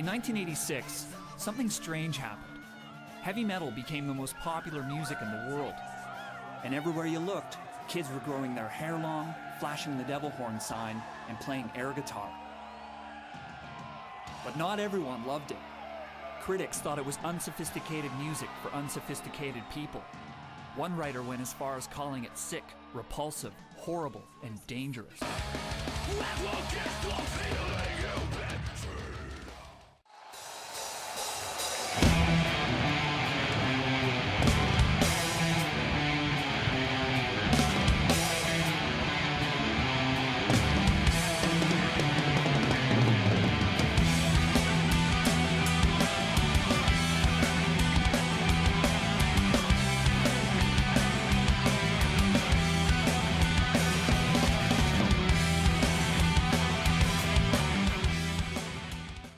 In 1986, something strange happened. Heavy metal became the most popular music in the world. And everywhere you looked, kids were growing their hair long, flashing the devil horn sign, and playing air guitar. But not everyone loved it. Critics thought it was unsophisticated music for unsophisticated people. One writer went as far as calling it sick, repulsive, horrible, and dangerous.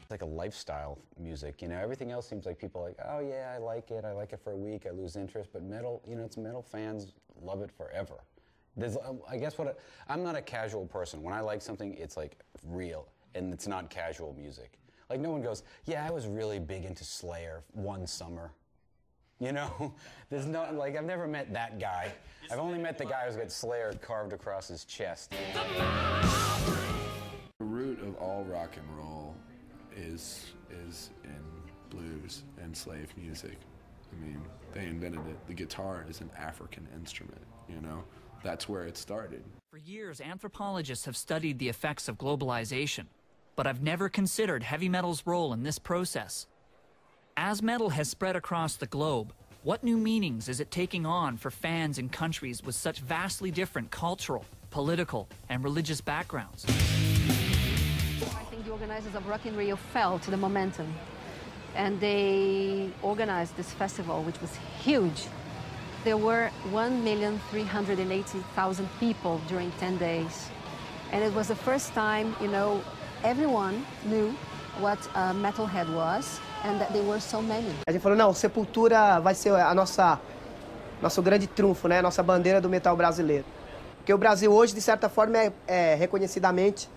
Like a lifestyle music, you know. Everything else seems like people are like, oh yeah, I like it for a week, I lose interest. But metal, you know, it's metal fans love it forever. There's, I guess I'm not a casual person. When I like something, it's like real, and it's not casual music. Like no one goes, yeah, I was really big into Slayer one summer. You know, there's no, like, I've never met that guy. I've only met the guy who's got Slayer carved across his chest. The root of all rock and roll is in blues and slave music. I mean, they invented it. The guitar is an African instrument, you know? That's where it started. For years, anthropologists have studied the effects of globalization, but I've never considered heavy metal's role in this process. As metal has spread across the globe, what new meanings is it taking on for fans in countries with such vastly different cultural, political, and religious backgrounds? I think the organizers of Rock in Rio felt the momentum, and they organized this festival, which was huge. There were 1,380,000 people during 10 days. And it was the first time, you know, everyone knew what a metalhead was, and that there were so many. A gente falou, não, Sepultura vai ser a nosso grande trunfo, né? A nossa bandeira do metal brasileiro. Porque o Brasil hoje, de certa forma, é reconhecidamente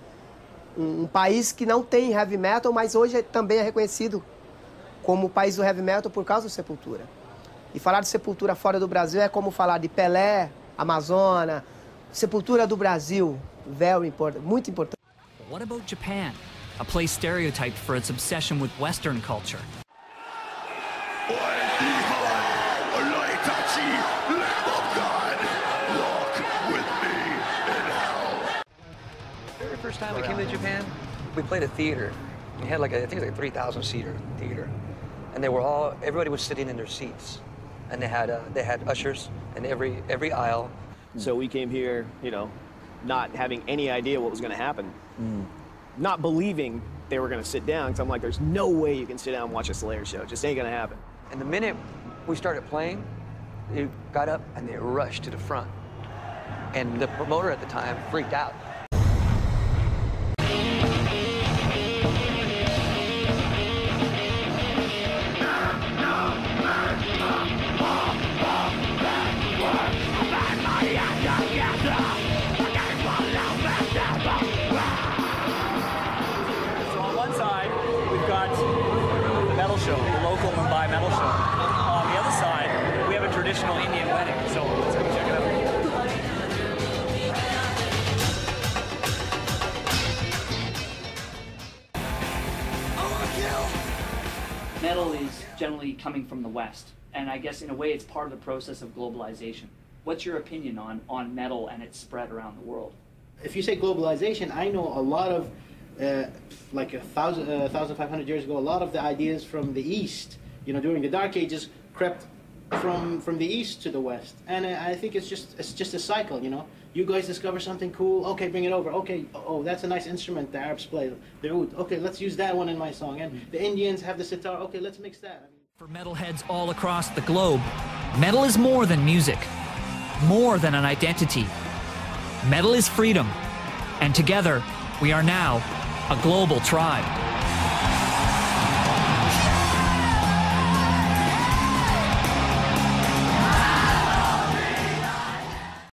país que não tem heavy metal, mas hoje também é reconhecido como o país do heavy metal por causa do Sepultura. E falar de Sepultura fora do Brasil é como falar de Pelé, Amazônia, Sepultura do Brasil, very important, muito importante. What about Japan, a place stereotyped for its obsession with Western culture? The very first time we came to Japan, we played a theater. We had like I think it was like a 3,000-seater theater, and everybody was sitting in their seats, and they had ushers in every aisle. So we came here, you know, not having any idea what was going to happen, not believing they were going to sit down. Because I'm like, there's no way you can sit down and watch a Slayer show. It just ain't going to happen. And the minute we started playing, they got up and they rushed to the front, and the promoter at the time freaked out. Show, the local Mumbai metal show. On the other side, we have a traditional Indian wedding, so let's go check it out. Metal is generally coming from the West, and I guess in a way it's part of the process of globalization. What's your opinion on metal and its spread around the world? If you say globalization, I know a lot of like 1,500 years ago, a lot of the ideas from the East, you know, during the Dark Ages, crept from the East to the West, and I think it's just a cycle, you know. You guys discover something cool, okay, bring it over. Okay, oh, that's a nice instrument the Arabs play, the oud. Okay, let's use that one in my song. And the Indians have the sitar. Okay, let's mix that. For metalheads all across the globe, metal is more than music, more than an identity. Metal is freedom, and together we are now a global tribe.